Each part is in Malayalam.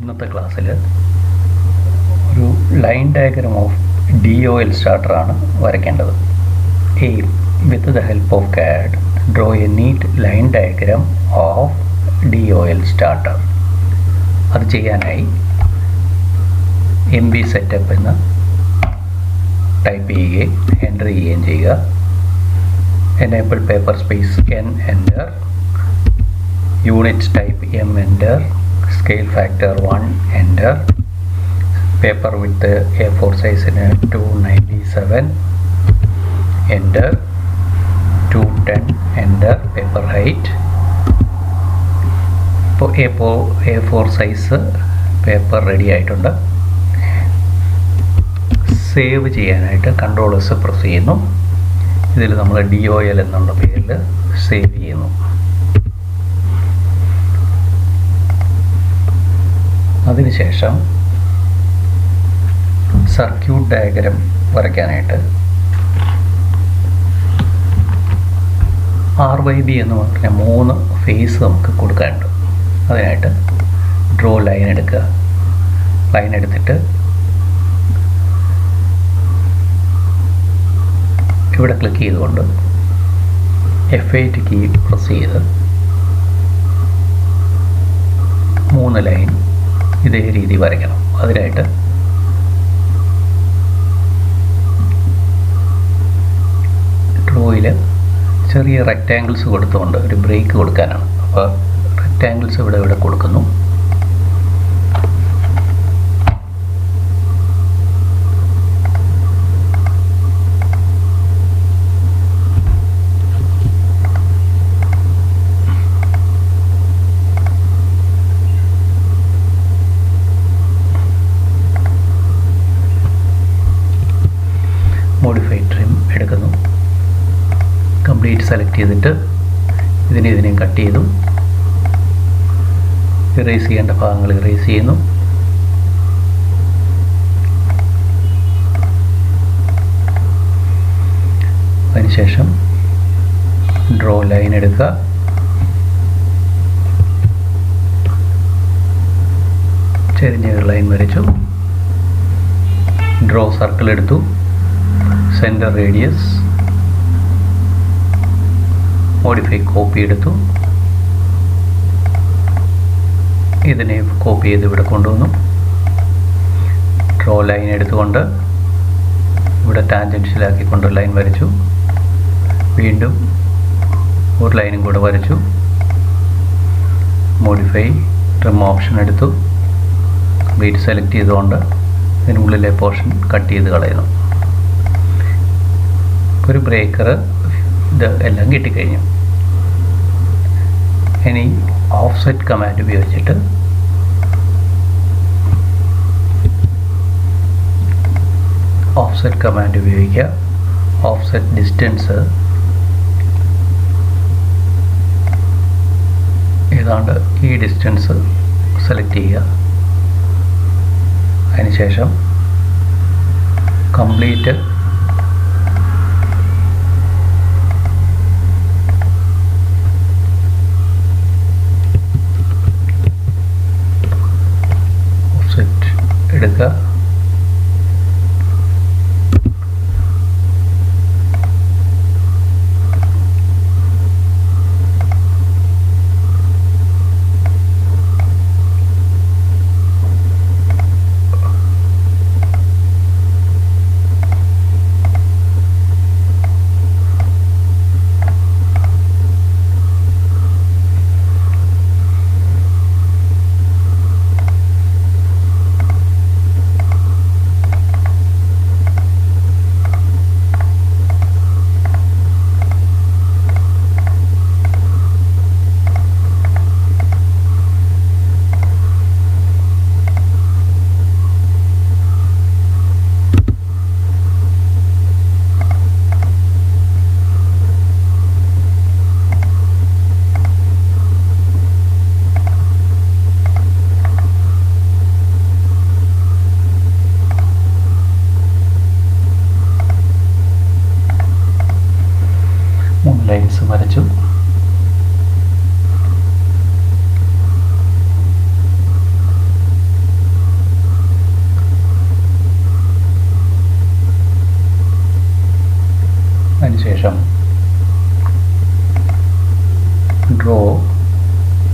ഇന്നത്തെ ക്ലാസ്സിൽ ഒരു ലൈൻ ഡയഗ്രം ഓഫ് DOL സ്റ്റാർട്ടറാണ് വരയ്ക്കേണ്ടത്. With the help of CAD draw a neat line diagram of DOL starter. അത് ചെയ്യാനായി MB സെറ്റപ്പ് എന്ന് ടൈപ്പ് ചെയ്യുകയും എൻ്റർ ചെയ്യുകയും ചെയ്യുക. Enable paper space N enter, unit type M enter, scale factor 1 enter, paper width A4 സൈസിന് 297 എൻ്റർ, 210 എൻ്റർ, പേപ്പർ ഹൈറ്റ്. ഇപ്പോൾ A4 സൈസ് പേപ്പർ റെഡി ആയിട്ടുണ്ട്. സേവ് ചെയ്യാനായിട്ട് Ctrl+S പ്രസ് ചെയ്യുന്നു. ഇതിൽ നമ്മൾ DOL എന്നുള്ള പേരിൽ സേവ് ചെയ്യുന്നു. അതിനുശേഷം സർക്യൂട്ട് ഡയഗ്രം വരയ്ക്കാനായിട്ട് RYB എന്ന് പറഞ്ഞ 3 ഫേസ് നമുക്ക് കൊടുക്കാനുണ്ട്. അതിനായിട്ട് ഡ്രോ ലൈൻ എടുക്കുക. ലൈൻ എടുത്തിട്ട് ഇവിടെ ക്ലിക്ക് ചെയ്തുകൊണ്ട് F8 കീ പ്രസ് ചെയ്ത് 3 ലൈൻ ഇതേ രീതി വരയ്ക്കണം. അതിനായിട്ട് ഡ്രോയിൽ ചെറിയ റെക്റ്റാങ്കിൾസ് കൊടുത്തുകൊണ്ട് ഒരു ബ്രേക്ക് കൊടുക്കാനാണ്. അപ്പോൾ റെക്റ്റാങ്കിൾസ് ഇവിടെ കൊടുക്കുന്നു. മോഡിഫൈ ട്രിം എടുക്കുന്നു. കംപ്ലീറ്റ് സെലക്ട് ചെയ്തിട്ട് ഇതിനെയും കട്ട് ചെയ്തു. ഇറേസ് ചെയ്യേണ്ട ഭാഗങ്ങൾ ഇറേസ് ചെയ്യുന്നു. അതിനുശേഷം ഡ്രോ ലൈൻ എടുക്കുക. ചെരിഞ്ഞ ലൈൻ വരച്ചു. ഡ്രോ സർക്കിൾ എടുത്തു. സെൻറ്റർ റേഡിയസ് മോഡിഫൈ കോപ്പി എടുത്തു. ഇതിനെ കോപ്പി ചെയ്ത് ഇവിടെ കൊണ്ടുവന്നു. ഡ്രോ ലൈൻ എടുത്തുകൊണ്ട് ഇവിടെ ടാൻജൻഷ്യലാക്കിക്കൊണ്ട് ലൈൻ വരച്ചു. വീണ്ടും ഒരു ലൈനും കൂടെ വരച്ചു. മോഡിഫൈ ട്രിം ഓപ്ഷൻ എടുത്തു. വെയിറ്റ് സെലക്ട് ചെയ്തുകൊണ്ട് ഇതിനുള്ളിലെ പോർഷൻ കട്ട് ചെയ്ത് കളയുന്നു. ഒരു ബ്രേക്കർ ഇത് എല്ലാം കിട്ടിക്കഴിഞ്ഞു. ഇനി ഓഫ്സെറ്റ് കമാൻഡ് ഉപയോഗിച്ചിട്ട് ഓഫ്സെറ്റ് കമാൻഡ് ഉപയോഗിക്കുക. ഓഫ്സെറ്റ് ഡിസ്റ്റൻസ് ഏതാണ്ട് ഈ ഡിസ്റ്റൻസ് സെലക്ട് ചെയ്യുക. അതിനുശേഷം കംപ്ലീറ്റ് എടുക്കുക.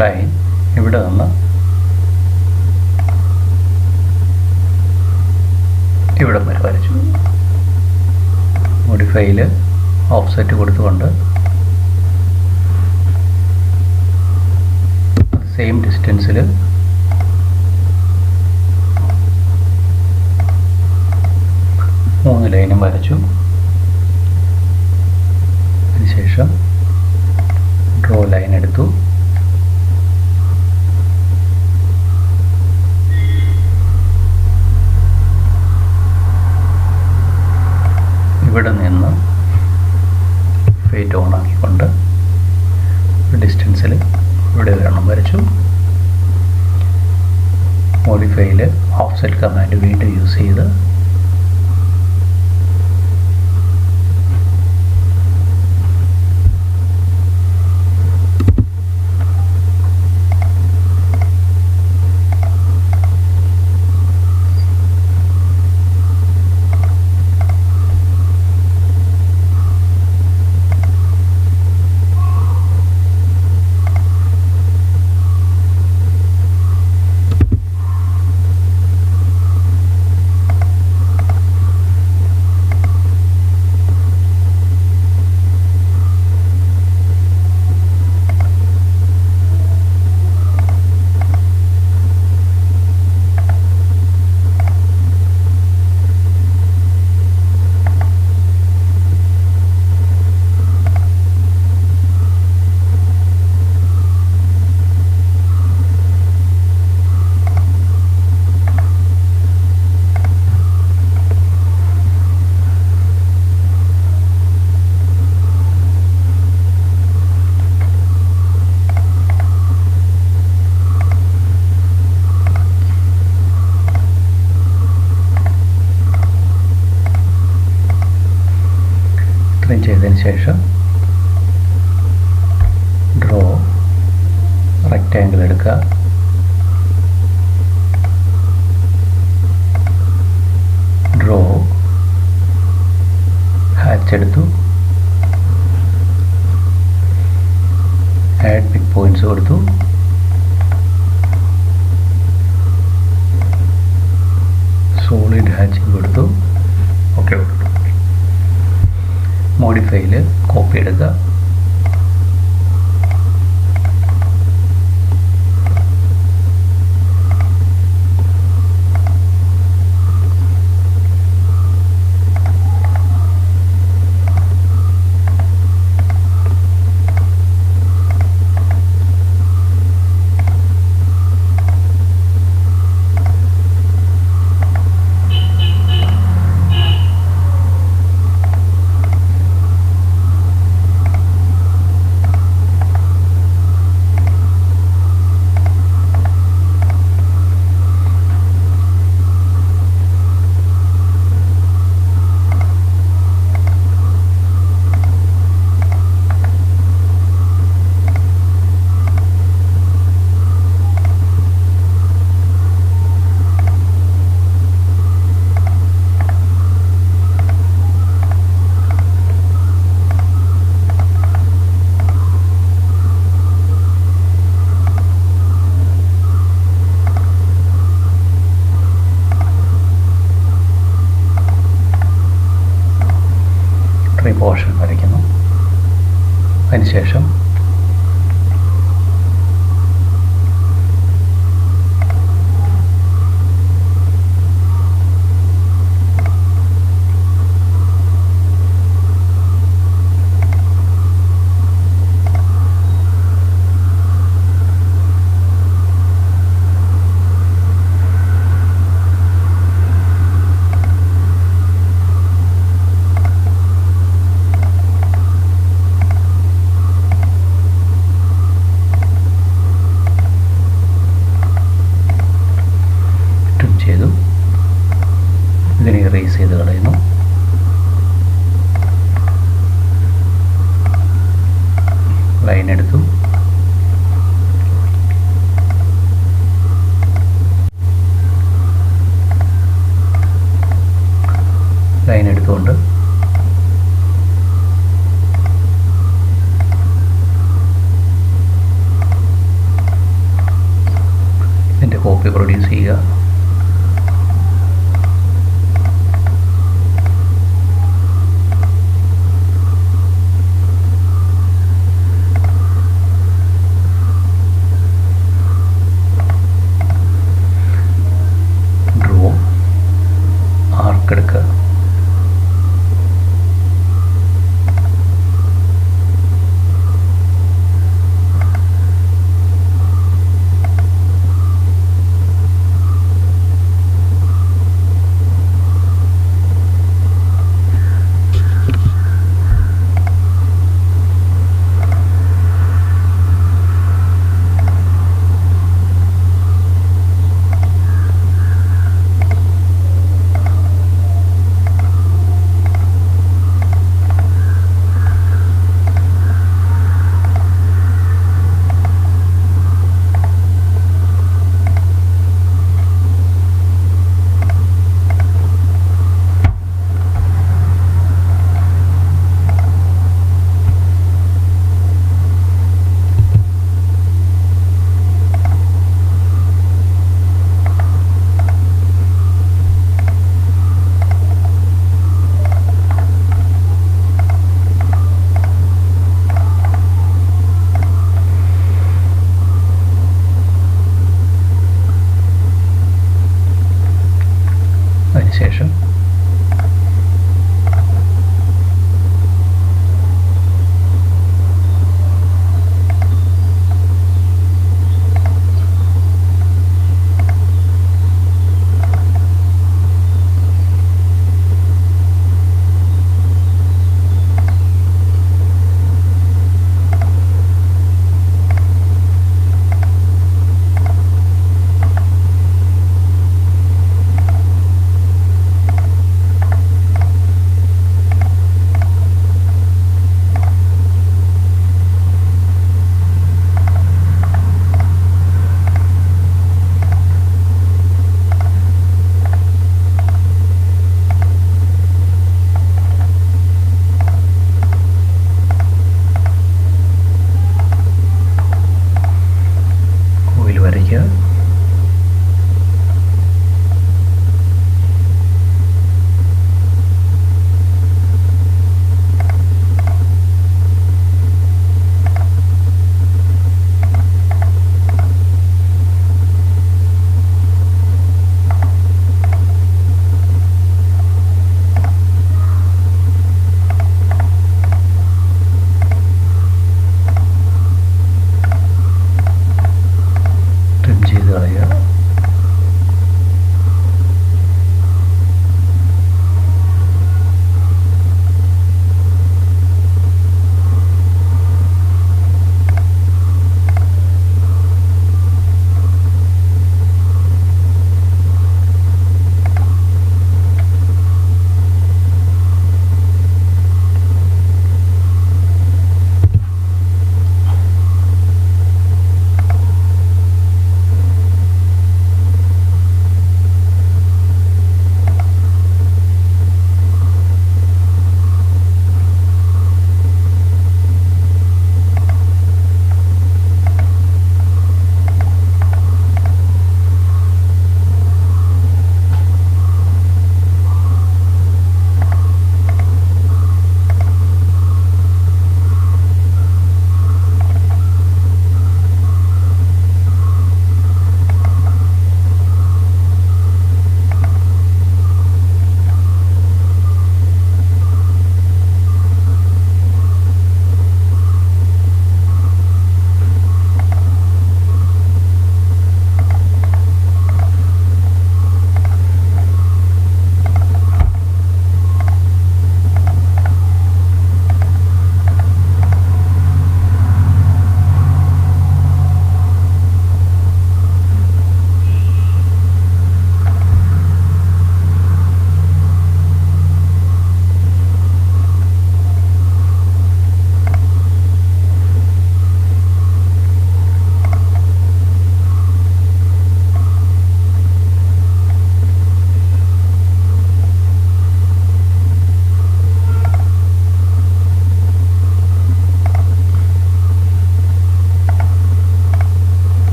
ലൈൻ ഇവിടെ നിന്ന് ഇവിടം വരെ വരച്ചു. മോഡിഫൈയിൽ ഓഫ്സെറ്റ് കൊടുത്തുകൊണ്ട് സെയിം ഡിസ്റ്റൻസിൽ മൂന്ന് ലൈനും വരച്ചു. അതിനുശേഷം ഡ്രോ ലൈൻ എടുത്തു. ഇവിടെ നിന്ന് ഫേറ്റ് ഓൺ ആക്കിക്കൊണ്ട് ഡിസ്റ്റൻസിൽ ഇവിടെ ഒരെണ്ണം വരച്ചു. മോഡിഫൈയിൽ ഓഫ്സെറ്റ് കമാൻഡ് വീണ്ടും യൂസ് ചെയ്ത് ചെയ്തതിന് ശേഷം ഡ്രോ റെക്റ്റാങ്കിൾ എടുക്കുക. ഡ്രോ ഹാച്ച് എടുത്തു. ആഡ് പിക് പോയിന്റ്സ് കൊടുത്തു. സോളിഡ് ഹാച്ചിങ് കൊടുത്തു. ഓക്കെ കൊടുത്തു. മോഡിഫൈയിൽ കോപ്പി എടുക്കുക. പോർഷൻ വരയ്ക്കുന്നു. അതിനുശേഷം ഇതിനെ ഇറേസ് ചെയ്ത് കളയുന്നു. ലൈൻ എടുത്തു. ലൈൻ എടുത്തുകൊണ്ട് നോക്കി പ്രൊഡ്യൂസ് ചെയ്യുക. ഡ്രോ ആർക്ക് എടുക്കുക. അതിനുശേഷം കോയിൽ വരയ്ക്കുക. ട്രിം ചെയ്ത്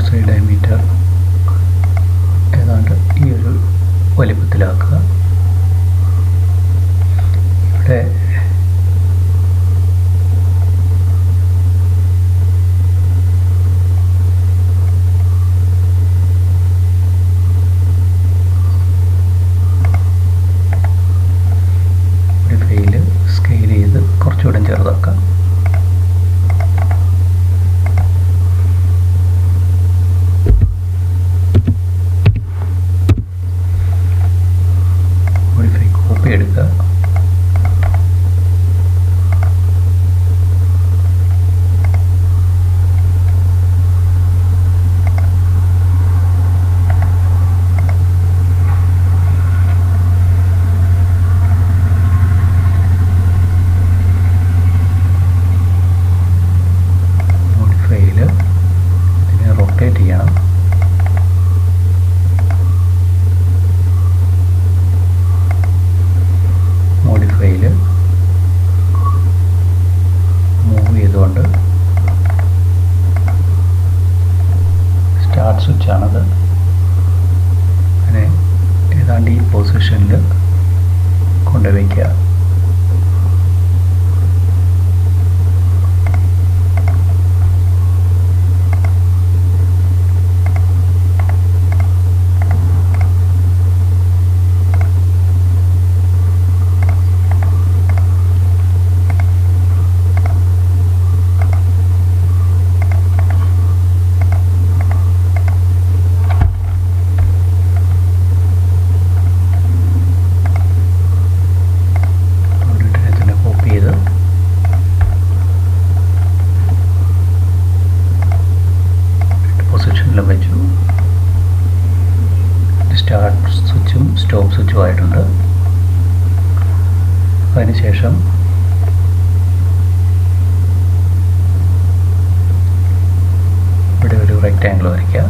ഔട്ട്സൈഡ് ഡയമീറ്റർ ഏതാണ്ട് ഈ ഒരു വലിപ്പത്തിലാക്കുക. ഇവിടെ സ്കെയിൽ ചെയ്ത് കുറച്ചുകൂടെ ചെറുതാക്കാം. മോഡിഫൈ കോപ്പി എടുക്കുക. റൊട്ടേറ്റ് ചെയ്യണം. മോഡിഫൈയിൽ മൂവ് ചെയ്തുകൊണ്ട് സ്റ്റാർട്ട് സ്വിച്ചാണത്. അങ്ങനെ ഏതാണ്ട് ഈ പൊസിഷനിൽ കൊണ്ടുവയ്ക്കുക. വെച്ചു. സ്റ്റാർട്ട് സ്വിച്ചും സ്റ്റോപ്പ് സ്വിച്ചും ആയിട്ടുണ്ട്. അതിനുശേഷം ഇവിടെ ഒരു റെക്റ്റാങ്കിൾ വരയ്ക്കുക.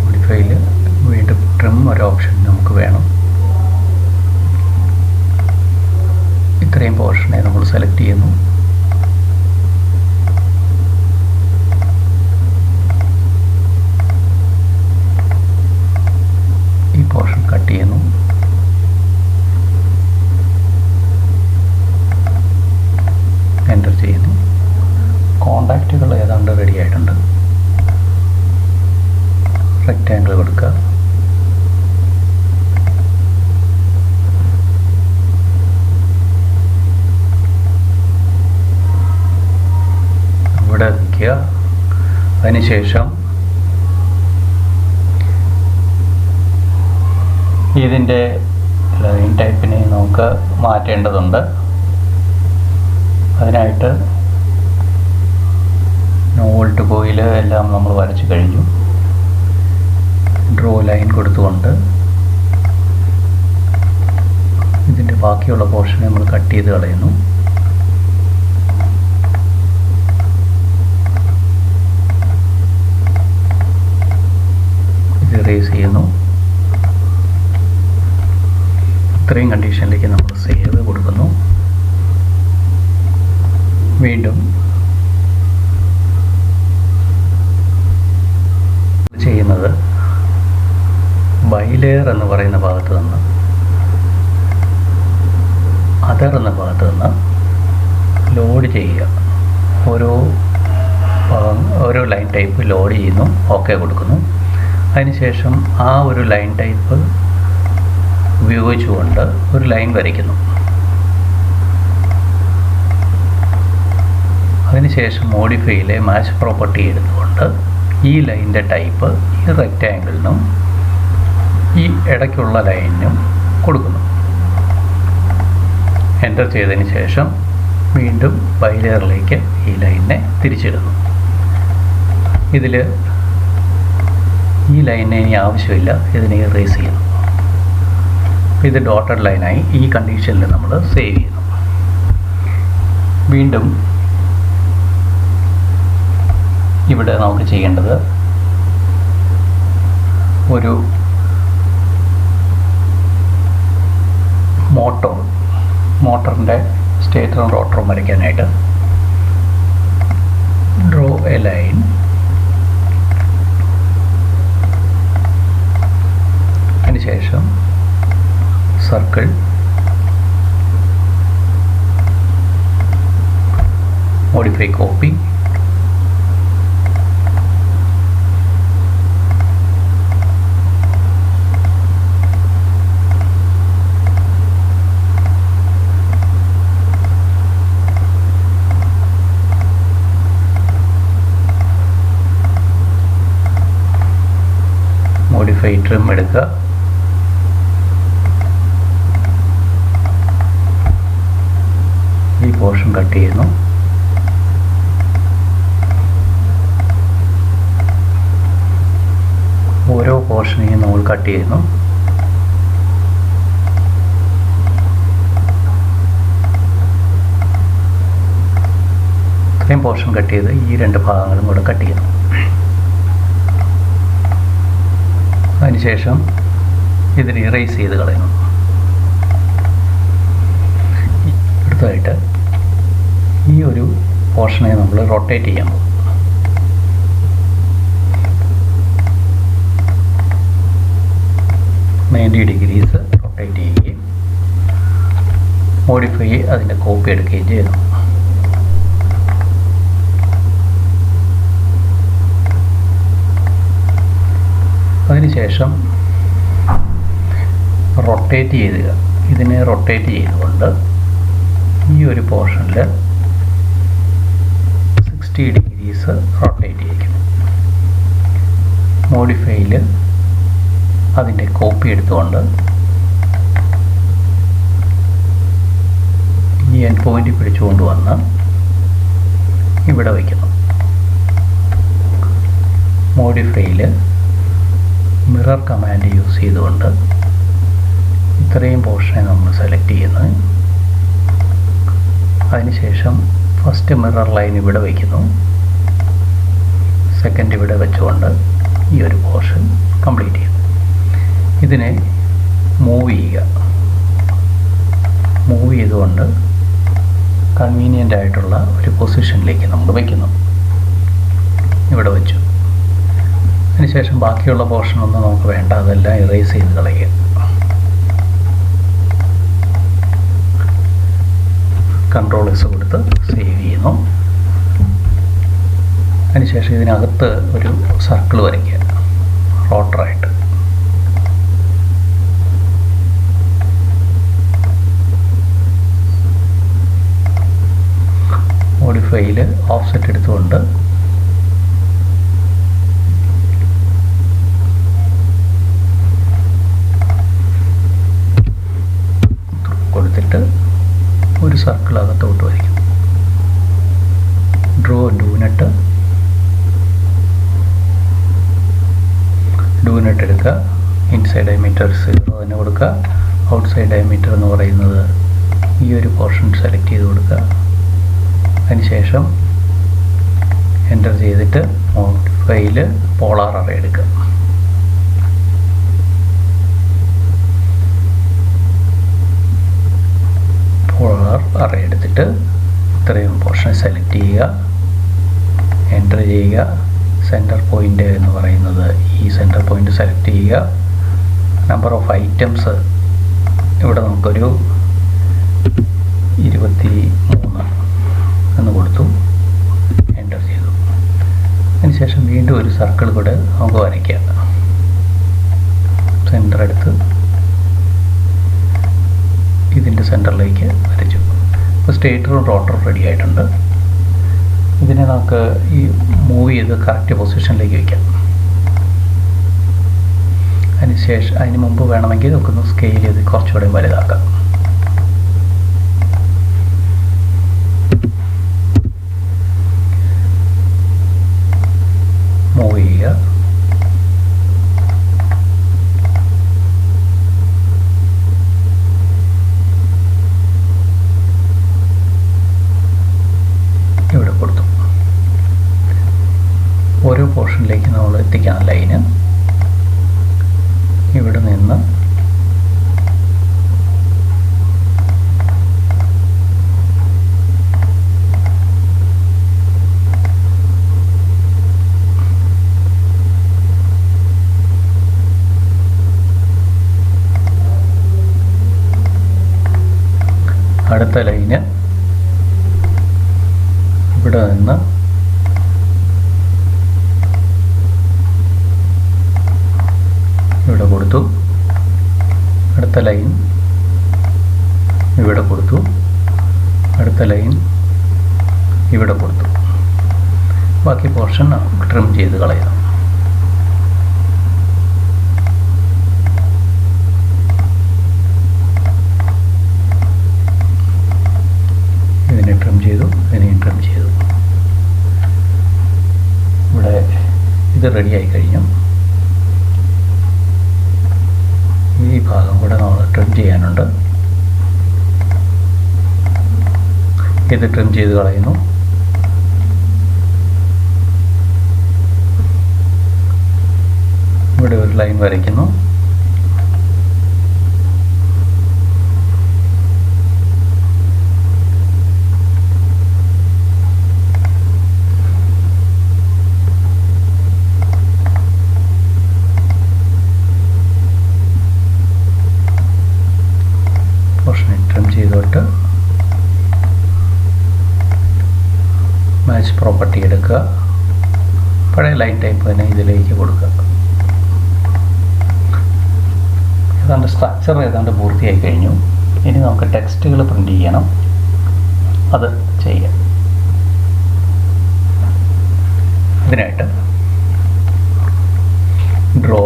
മോഡിഫൈയിൽ വീണ്ടും ട്രിം ഒരു ഓപ്ഷൻ നമുക്ക് വേണം. ഇത്രയും പോർഷനെ നമ്മൾ സെലക്ട് ചെയ്യുന്നു. ഈ പോർഷൻ കട്ട് ചെയ്യുന്നു. എൻ്റർ ചെയ്യുന്നു. കോണ്ടാക്റ്റുകൾ ഏതാണ്ട് റെഡി ആയിട്ടുണ്ട്. റെക്റ്റാങ്കിൾ കൊടുക്കുക. ഇവിടെ വയ്ക്കുക. അതിനുശേഷം ഇതിൻ്റെ ലൈൻ ടൈപ്പിനെ നമുക്ക് മാറ്റേണ്ടതുണ്ട്. അതിനായിട്ട് വോൾട്ട് കോയിൽ എല്ലാം നമ്മൾ വരച്ചു കഴിഞ്ഞു. ഡ്രോ ലൈൻ കൊടുത്തുകൊണ്ട് ഇതിൻ്റെ ബാക്കിയുള്ള പോർഷനെ നമ്മൾ കട്ട് ചെയ്ത് കളയുന്നു. ഇറേസ് ചെയ്യുന്നു. ഇത്രയും കണ്ടീഷനിലേക്ക് നമ്മൾ സേവ് കൊടുക്കുന്നു. വീണ്ടും ചെയ്യുന്നത് ബൈലെയർ എന്ന് പറയുന്ന ഭാഗത്ത് നിന്ന് അതർ എന്ന ഭാഗത്ത് നിന്ന് ലോഡ് ചെയ്യുക. ഓരോ ലൈൻ ടൈപ്പ് ലോഡ് ചെയ്യുന്നു. ഓക്കെ കൊടുക്കുന്നു. അതിനുശേഷം ആ ഒരു ലൈൻ ടൈപ്പ് ഉപയോഗിച്ചുകൊണ്ട് ഒരു ലൈൻ വരയ്ക്കുന്നു. അതിനുശേഷം മോഡിഫൈയിലെ മാച്ച് പ്രോപ്പർട്ടി എടുത്തുകൊണ്ട് ഈ ലൈനിൻ്റെ ടൈപ്പ് ഈ റെക്റ്റാങ്കിളിനും ഈ ഇടയ്ക്കുള്ള ലൈനിനും കൊടുക്കുന്നു. എൻ്റർ ചെയ്തതിന് ശേഷം വീണ്ടും ബൈലെയറിലേക്ക് ഈ ലൈനിനെ തിരിച്ചിടുന്നു. ഇതിൽ ഈ ലൈനിനെ ഇനി ആവശ്യമില്ല. ഇതിനെ ഇറേസ് ചെയ്യുന്നു. ഇത് ഡോട്ടഡ് ലൈനായി ഈ കണ്ടീഷനിൽ നമ്മൾ സേവ് ചെയ്യുന്നു. വീണ്ടും ഇവിടെ നമുക്ക് ചെയ്യേണ്ടത് മോട്ടറിൻ്റെ സ്റ്റേറ്ററും റോട്ടറും വരയ്ക്കാനായിട്ട് ഡ്രോ എ ലൈൻ അതിനുശേഷം circle, modify copy, modify trim എടുക്കുക, ഈ പോർഷൻ കട്ട് ചെയ്യുന്നു, ഓരോ പോർഷനെയും നമ്മൾ കട്ട് ചെയ്യുന്നു. ഇത്രയും പോർഷൻ കട്ട് ചെയ്ത് ഈ രണ്ട് ഭാഗങ്ങളും കൂടെ കട്ട് ചെയ്യുന്നു. അതിനുശേഷം ഇതിന് ഇറേസ് ചെയ്ത് കളയുന്നു. അടുത്തതായിട്ട് ഈ ഒരു പോർഷനെ നമ്മൾ റൊട്ടേറ്റ് ചെയ്യാൻ പോകും. $90 റൊട്ടേറ്റ് ചെയ്യുകയും മോഡിഫൈ അതിൻ്റെ കോപ്പി എടുക്കുകയും ചെയ്യുന്നു. അതിനുശേഷം ഇതിനെ റൊട്ടേറ്റ് ചെയ്തുകൊണ്ട് ഈ ഒരു പോർഷനിൽ 60° റൊട്ടേറ്റ് ചെയ്യിക്കും. മോഡിഫൈയിൽ അതിൻ്റെ കോപ്പി എടുത്തുകൊണ്ട് ഈ എൻഡ് പോയിന്റ് പിടിച്ചുകൊണ്ട് വന്ന് ഇവിടെ വയ്ക്കുന്നു. മോഡിഫൈയിൽ മിറർ കമാൻഡ് യൂസ് ചെയ്തുകൊണ്ട് ഇത്രയും പോർഷനെ നമ്മൾ സെലക്ട് ചെയ്യുന്നു. അതിനുശേഷം ഫസ്റ്റ് മിറർ ലൈൻ ഇവിടെ വയ്ക്കുന്നു, സെക്കൻഡ് ഇവിടെ വെച്ചുകൊണ്ട് ഈ ഒരു പോർഷൻ കംപ്ലീറ്റ് ചെയ്യുന്നു. ഇതിനെ മൂവ് ചെയ്തുകൊണ്ട് കൺവീനിയൻ്റ് ആയിട്ടുള്ള ഒരു പൊസിഷനിലേക്ക് നമ്മൾ വയ്ക്കുന്നു. ഇവിടെ വെച്ചു. അതിനുശേഷം ബാക്കിയുള്ള പോർഷനൊന്നും നമുക്ക് വേണ്ട, അതെല്ലാം ഇറേസ് ചെയ്ത് കളയുക. കൺട്രോൾ-S കൊടുത്ത് സേവ് ചെയ്യുന്നു. അതിനുശേഷം ഇതിനകത്ത് ഒരു സർക്കിൾ വരയ്ക്കുക റോട്ടറായിട്ട്. മോഡിഫൈയിൽ ഓഫ്സെറ്റ് എടുത്തുകൊണ്ട് കൊടുത്തിട്ട് ഒരു സർക്കിൾ അകത്തോട്ട് വരയ്ക്കും. ഡ്രോ ഡൂനട്ട് എടുക്കുക. ഇൻസൈഡ് ഡയമീറ്റർ 0 തന്നെ കൊടുക്കുക. ഔട്ട്സൈഡ് ഡയമീറ്റർ എന്ന് പറയുന്നത് ഈ ഒരു പോർഷൻ സെലക്ട് ചെയ്ത് കൊടുക്കുക. അതിനുശേഷം എൻ്റർ ചെയ്തിട്ട് മോഡിഫൈയിൽ പോളാർ അറേ എടുക്കുക. പോളാർ അറേ എടുത്തിട്ട് ഇത്രയും പോർഷൻ സെലക്ട് ചെയ്യുക, എൻ്റർ ചെയ്യുക. സെൻറ്റർ പോയിൻ്റ് എന്ന് പറയുന്നത് ഈ സെൻറ്റർ പോയിൻ്റ് സെലക്ട് ചെയ്യുക. നമ്പർ ഓഫ് ഐറ്റംസ് ഇവിടെ നമുക്കൊരു 23 എന്ന് കൊടുത്തു, എൻ്റർ ചെയ്തു. അതിനുശേഷം വീണ്ടും ഒരു സർക്കിൾ കൂടെ നമുക്ക് വരയ്ക്കാം. സെൻറ്റർ എടുത്ത് ഇതിൻ്റെ സെൻറ്ററിലേക്ക് വരച്ചു. ഇപ്പോൾ സ്റ്റേറ്ററും റോട്ടറും റെഡി ആയിട്ടുണ്ട്. ഇതിനെ നമുക്ക് ഈ മൂവ് ചെയ്ത് കറക്റ്റ് പൊസിഷനിലേക്ക് വയ്ക്കാം. അതിന് മുമ്പ് വേണമെങ്കിൽ നമുക്കൊന്ന് സ്കെയിൽ ചെയ്ത് കുറച്ചുകൂടെ വലുതാക്കാം. മൂവ് ചെയ്യുക. ഇവിടെ കൊടുത്തു. ഓരോ പോർഷനിലേക്ക് നമ്മൾ എത്തിക്കാൻ ലൈന് ഇവിടെ നിന്ന് അടുത്ത ലൈന് ഇവിടെ നിന്ന് ഇവിടെ കൊടുത്തു, അടുത്ത ലൈൻ ഇവിടെ കൊടുത്തു, അടുത്ത ലൈൻ ഇവിടെ കൊടുത്തു. ബാക്കി പോർഷൻ നമുക്ക് ട്രിം ചെയ്ത് കളയാം. ഇതിനെ ട്രിം ചെയ്തു, ഇതിനെയും ട്രിം ചെയ്തു. ഇവിടെ ഇത് റെഡിയായി കഴിഞ്ഞു. ഈ ഭാഗം കൂടെ നമ്മൾ ട്രിം ചെയ്യാനുണ്ട്. ഇത് ട്രിം ചെയ്ത് കളയുന്നു. ഇവിടെ ഒരു ലൈൻ വരയ്ക്കുന്നു. പോർഷനെ ട്രിം ചെയ്തോട്ട് മാച്ച് പ്രോപ്പർട്ടി എടുക്കുക. പഴയ ലൈൻ ടൈപ്പ് തന്നെ ഇതിലേക്ക് കൊടുക്കുക. ഏതാണ്ട് സ്ട്രക്ചർ ഏതാണ്ട് പൂർത്തിയായി കഴിഞ്ഞു. ഇനി നമുക്ക് ടെക്സ്റ്റുകൾ പ്രിൻ്റ് ചെയ്യണം. അത് ചെയ്യാം. ഇതിനായിട്ട് draw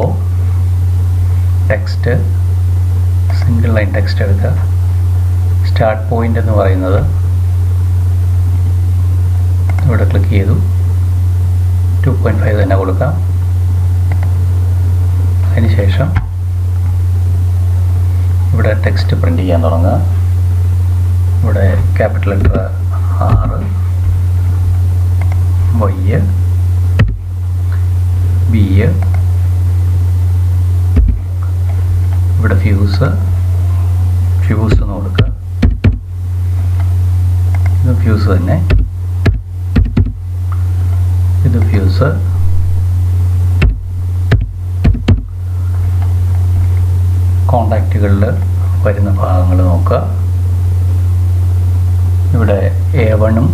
text, single line text എടുക്കുക. സ്റ്റാർട്ട് പോയിൻ്റ് എന്ന് പറയുന്നത് ഇവിടെ ക്ലിക്ക് ചെയ്തു 2.5 തന്നെ കൊടുക്കാം. അതിനുശേഷം ഇവിടെ ടെക്സ്റ്റ് പ്രിൻ്റ് ചെയ്യാൻ തുടങ്ങുക. ഇവിടെ capital letter R, Y, B, ഇവിടെ ഫ്യൂസ് എന്ന് കൊടുക്കുക. ഇത് ഫ്യൂസ് തന്നെ, ഇത് ഫ്യൂസ്. കോണ്ടാക്റ്റുകളിൽ വരുന്ന ഭാഗങ്ങൾ നോക്കുക. ഇവിടെ A1ഉം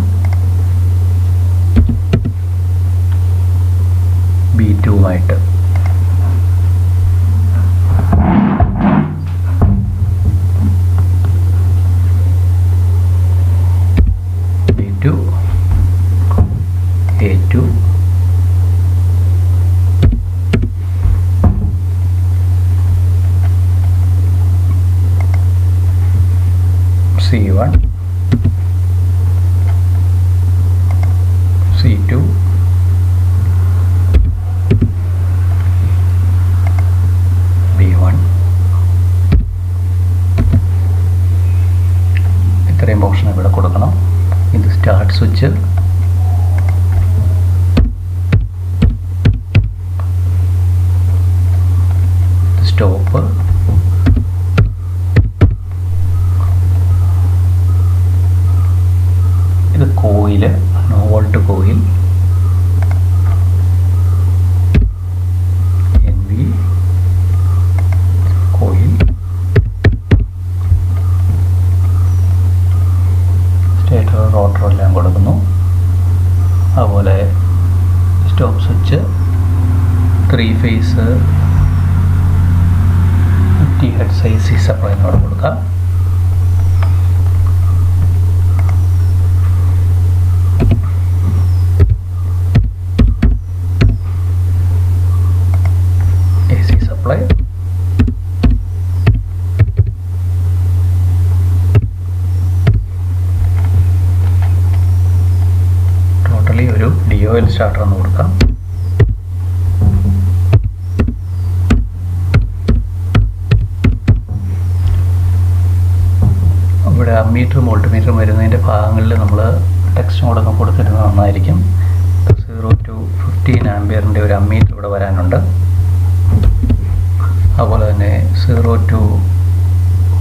B2ഉമായിട്ട് B2, A2, C1, C2, B1. ഇത്രയും പോർഷൻ ഇവിടെ കൊടുക്കണം. ഇത് സ്റ്റാർട്ട് സ്വിച്ച്, സ്റ്റോപ്പ്, ഇത് coil, no volt coil, NV coil, stator rotor എല്ലാം കൊടുക്കുന്നു. അതുപോലെ stop switch, 3 phase 50 hertz AC സപ്ലൈനോട് കൊടുക്കാം. AC സപ്ലൈ, ടോട്ടലി ഒരു DOL സ്റ്റാർട്ടർ എന്ന് കൊടുക്കാം. ഇവിടെ അമ്മീറ്റർ വോൾട്ട്മീറ്റർ വരുന്നതിൻ്റെ ഭാഗങ്ങളിൽ നമ്മൾ ടെക്സ്റ്റും കൂടെ ഒന്ന് കൊടുത്തിരുന്നത് നന്നായിരിക്കും. 0 to 15 ആംപിയറിൻ്റെ ഒരു അമ്മീറ്റർ ഇവിടെ വരാനുണ്ട്. അതുപോലെ തന്നെ 0 to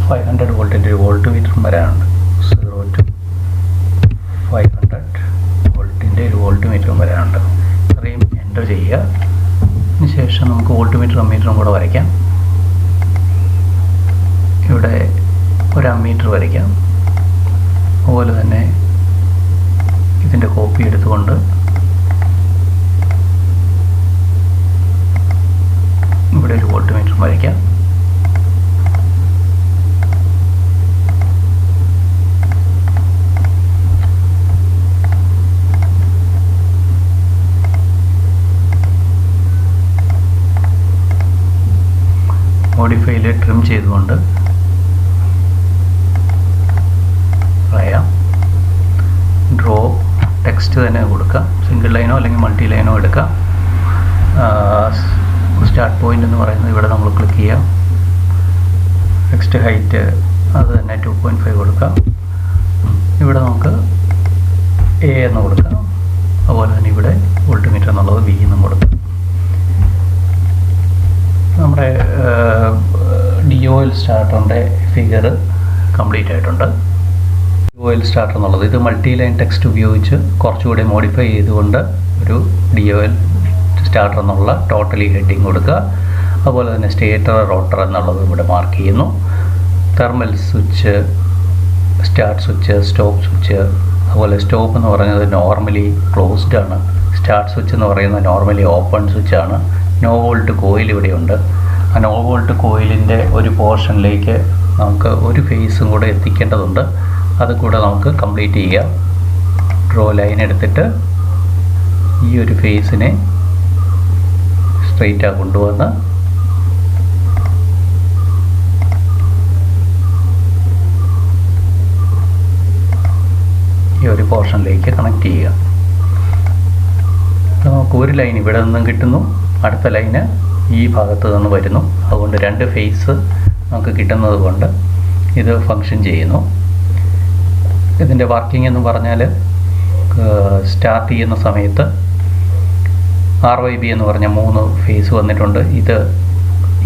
500 വോൾട്ടിൻ്റെ ഒരു വോൾട്ട് മീറ്ററും വരാനുണ്ട്. 0 to 500 വോൾട്ടിൻ്റെ ഒരു വോൾട്ട് മീറ്ററും വരാനുണ്ട്. ഇത്രയും എൻ്റർ ചെയ്യുക. അതിനുശേഷം നമുക്ക് വോൾട്ട് മീറ്ററും അമ്മീറ്ററും കൂടെ വരയ്ക്കാം. ഇവിടെ ഒരു അമ്മീറ്റർ വരയ്ക്കാം. അതുപോലെ തന്നെ ഇതിൻ്റെ കോപ്പി എടുത്തുകൊണ്ട് ഇവിടെ ഒരു വോൾട്ട് മീറ്റർ വരയ്ക്കാം. മോഡിഫൈയിൽ ട്രിം ചെയ്തുകൊണ്ട് പറയാം. ഡ്രോ ടെക്സ്റ്റ് തന്നെ കൊടുക്കാം. സിംഗിൾ ലൈനോ അല്ലെങ്കിൽ മൾട്ടി ലൈനോ എടുക്കാം. സ്റ്റാർട്ട് പോയിന്റ് എന്ന് പറയുന്നത് ഇവിടെ നമ്മൾ ക്ലിക്ക് ചെയ്യാം. ടെക്സ്റ്റ് ഹൈറ്റ് അത് തന്നെ 2.5 കൊടുക്കാം. ഇവിടെ നമുക്ക് എ എന്ന് കൊടുക്കാം. അതുപോലെ തന്നെ ഇവിടെ വോൾട്ട്മീറ്റർ എന്നുള്ളത് ബി എന്നും കൊടുക്കാം. നമ്മുടെ DOL സ്റ്റാർട്ടറിൻ്റെ ഫിഗർ കംപ്ലീറ്റ് ആയിട്ടുണ്ട്. DOL സ്റ്റാർട്ടർ എന്നുള്ളത് ഇത് മൾട്ടി ലൈൻ ടെക്സ്റ്റ് ഉപയോഗിച്ച് കുറച്ചുകൂടി മോഡിഫൈ ചെയ്തുകൊണ്ട് ഒരു DOL സ്റ്റാർട്ടർ എന്നുള്ള ടോട്ടലി ഹെഡിങ് കൊടുക്കുക. അതുപോലെ തന്നെ സ്റ്റേറ്റർ റോട്ടർ എന്നുള്ളത് ഇവിടെ മാർക്ക് ചെയ്യുന്നു. Thermal switch, start switch, stop switch. അതുപോലെ സ്റ്റോപ്പ് എന്ന് പറയുന്നത് നോർമലി ക്ലോസ്ഡ് ആണ്. സ്റ്റാർട്ട് സ്വിച്ച് എന്ന് പറയുന്നത് നോർമലി ഓപ്പൺ സ്വിച്ച് ആണ്. നോ വോൾട്ട് കോയിൽ ഇവിടെയുണ്ട്. ആ നോ വോൾട്ട് കോയിലിൻ്റെ ഒരു പോർഷനിലേക്ക് നമുക്ക് ഒരു ഫേസും കൂടെ എത്തിക്കേണ്ടതുണ്ട്. അത് കൂടെ നമുക്ക് കംപ്ലീറ്റ് ചെയ്യാം. ഡ്രോ ലൈൻ എടുത്തിട്ട് ഈ ഒരു ഫേസിനെ സ്ട്രെയിറ്റായി കൊണ്ടുവന്ന് ഈ ഒരു പോർഷനിലേക്ക് കണക്ട് ചെയ്യുക. നമുക്ക് ഒരു ലൈൻ ഇവിടെ നിന്നും കിട്ടുന്നു, അടുത്ത ലൈന് ഈ ഭാഗത്ത് നിന്ന് വരുന്നു. അതുകൊണ്ട് രണ്ട് ഫേസ് നമുക്ക് കിട്ടുന്നത് കൊണ്ട് ഇത് ഫങ്ഷൻ ചെയ്യുന്നു. ഇതിൻ്റെ വർക്കിംഗ് എന്ന് പറഞ്ഞാൽ സ്റ്റാർട്ട് ചെയ്യുന്ന സമയത്ത് RYB എന്ന് പറഞ്ഞ 3 ഫേസ് വന്നിട്ടുണ്ട്. ഇത്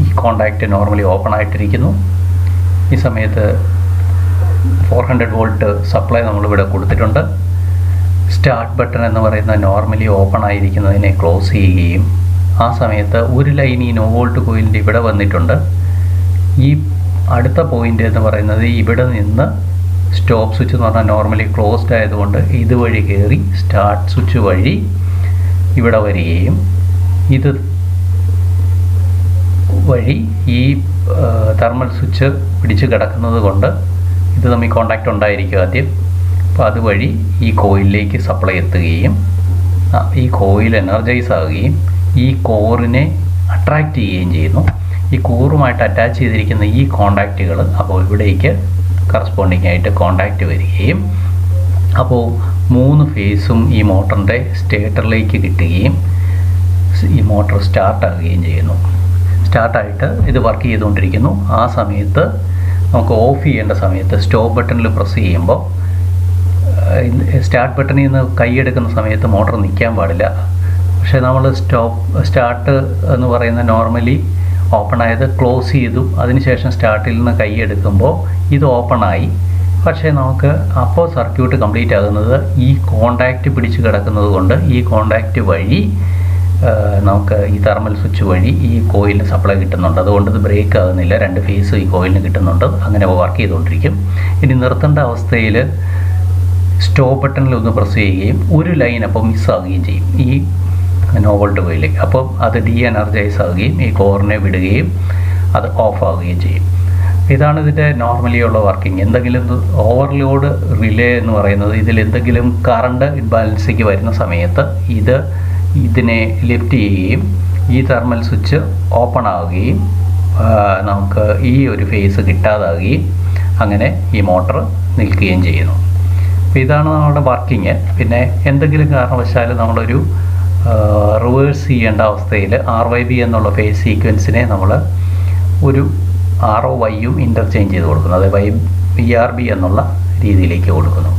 ഈ കോണ്ടാക്റ്റ് നോർമലി ഓപ്പൺ ആയിട്ടിരിക്കുന്നു. ഈ സമയത്ത് 400 വോൾട്ട് സപ്ലൈ നമ്മളിവിടെ കൊടുത്തിട്ടുണ്ട്. സ്റ്റാർട്ട് ബട്ടൺ എന്ന് പറയുന്ന നോർമലി ഓപ്പൺ ആയിരിക്കുന്നതിനെ ക്ലോസ് ചെയ്യുകയും ആ സമയത്ത് ഒരു ലൈൻ ഈ നോ വോൾട്ട് കോയിലിൻ്റെ ഇവിടെ വന്നിട്ടുണ്ട്. ഈ അടുത്ത പോയിൻ്റ് എന്ന് പറയുന്നത് ഇവിടെ നിന്ന് സ്റ്റോപ്പ് സ്വിച്ച് എന്ന് പറഞ്ഞാൽ നോർമലി ക്ലോസ്ഡ് ആയതുകൊണ്ട് ഇതുവഴി കയറി സ്റ്റാർട്ട് സ്വിച്ച് വഴി ഇവിടെ വരികയും ഇത് വഴി ഈ തെർമൽ സ്വിച്ച് പിടിച്ച് കിടക്കുന്നത് കൊണ്ട് ഇത് തമ്മിൽ കോണ്ടാക്റ്റ് ഉണ്ടായിരിക്കും ആദ്യം. അപ്പോൾ അതുവഴി ഈ കോയിലിലേക്ക് സപ്ലൈ എത്തുകയും ഈ കോയിൽ എനർജൈസ് ആവുകയും ഈ കോറിനെ അട്രാക്റ്റ് ചെയ്യുകയും ചെയ്യുന്നു. ഈ കോറുമായിട്ട് അറ്റാച്ച് ചെയ്തിരിക്കുന്ന ഈ കോണ്ടാക്റ്റുകൾ അപ്പോൾ ഇവിടേക്ക് കറസ്പോണ്ടിങ് ആയിട്ട് കോണ്ടാക്റ്റ് വരികയും അപ്പോൾ 3 ഫേസും ഈ മോട്ടറിൻ്റെ സ്റ്റേറ്ററിലേക്ക് കിട്ടുകയും ഈ മോട്ടർ സ്റ്റാർട്ടാവുകയും ചെയ്യുന്നു. സ്റ്റാർട്ടായിട്ട് ഇത് വർക്ക് ചെയ്തുകൊണ്ടിരിക്കുന്നു. ആ സമയത്ത് നമുക്ക് ഓഫ് ചെയ്യേണ്ട സമയത്ത് സ്റ്റോപ്പ് ബട്ടണിൽ പ്രസ് ചെയ്യുമ്പോൾ സ്റ്റാർട്ട് ബട്ടണിൽ നിന്ന് കൈയെടുക്കുന്ന സമയത്ത് മോട്ടർ നിൽക്കാൻ പാടില്ല. പക്ഷേ നമ്മൾ സ്റ്റാർട്ട് എന്ന് പറയുന്ന നോർമലി ഓപ്പൺ ആയത് ക്ലോസ് ചെയ്തു. അതിനുശേഷം സ്റ്റാർട്ടിൽ നിന്ന് കൈയെടുക്കുമ്പോൾ ഇത് ഓപ്പണായി. പക്ഷേ നമുക്ക് അപ്പോൾ സർക്യൂട്ട് കംപ്ലീറ്റ് ആകുന്നത് ഈ കോണ്ടാക്റ്റ് പിടിച്ച് കിടക്കുന്നത് കൊണ്ട് ഈ കോണ്ടാക്റ്റ് വഴി നമുക്ക് ഈ തെർമൽ സ്വിച്ച് വഴി ഈ കോയിലിന് സപ്ലൈ കിട്ടുന്നുണ്ട്. അതുകൊണ്ട് ഇത് ബ്രേക്ക് ആകുന്നില്ല. 2 ഫേസ് ഈ കോയിലിന് കിട്ടുന്നുണ്ട്. അങ്ങനെ വർക്ക് ചെയ്തുകൊണ്ടിരിക്കും. ഇനി നിർത്തേണ്ട അവസ്ഥയിൽ സ്റ്റോപ്പ് ബട്ടണിൽ ഒന്ന് പ്രസ് ചെയ്യുകയും ഒരു ലൈൻ അപ്പോൾ മിസ്സാകുകയും ചെയ്യും ഈ നോ വോൾട്ട് കോയിലേക്ക്. അപ്പോൾ അത് എനർജൈസ് ആവുകയും ഈ കോറിനെ വിടുകയും അത് ഓഫ് ആവുകയും ചെയ്യും. ഇതാണ് ഇതിൻ്റെ നോർമലി ഉള്ള വർക്കിംഗ്. എന്തെങ്കിലും ഓവർലോഡ് റിലേ എന്ന് പറയുന്നത് ഇതിൽ എന്തെങ്കിലും കറണ്ട് ഇൻബാലൻസിലേക്ക് വരുന്ന സമയത്ത് ഇതിനെ ലിഫ്റ്റ് ചെയ്യുകയും ഈ തെർമൽ സ്വിച്ച് ഓപ്പൺ ആവുകയും നമുക്ക് ഈ ഒരു ഫേസ് കിട്ടാതാവുകയും അങ്ങനെ ഈ മോട്ടർ നിൽക്കുകയും ചെയ്യുന്നു. അപ്പോൾ ഇതാണ് നമ്മുടെ വർക്കിംഗ്. പിന്നെ എന്തെങ്കിലും കാരണവശാൽ നമ്മളൊരു റിവേഴ്സ് ചെയ്യേണ്ട അവസ്ഥയിൽ RYB എന്നുള്ള ഫേസ് സീക്വൻസിനെ നമ്മൾ ഒരു ROYയും ഇൻ്റർചേഞ്ച് ചെയ്ത് കൊടുക്കുന്നു. അതായത് VRB എന്നുള്ള രീതിയിലേക്ക് കൊടുക്കുന്നു.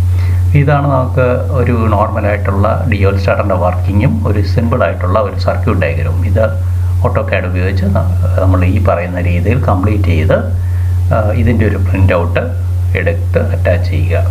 ഇതാണ് നമുക്ക് ഒരു നോർമലായിട്ടുള്ള DOL സ്റ്റാർട്ടറിൻ്റെ വർക്കിങ്ങും ഒരു സിമ്പിളായിട്ടുള്ള ഒരു സർക്യൂട്ട് ഡയഗ്രാമും. ഇത് AutoCAD ഉപയോഗിച്ച് നമ്മൾ ഈ പറയുന്ന രീതിയിൽ കംപ്ലീറ്റ് ചെയ്ത് ഇതിൻ്റെ ഒരു പ്രിൻ്റ് ഔട്ട് എടുത്ത് അറ്റാച്ച് ചെയ്യുക.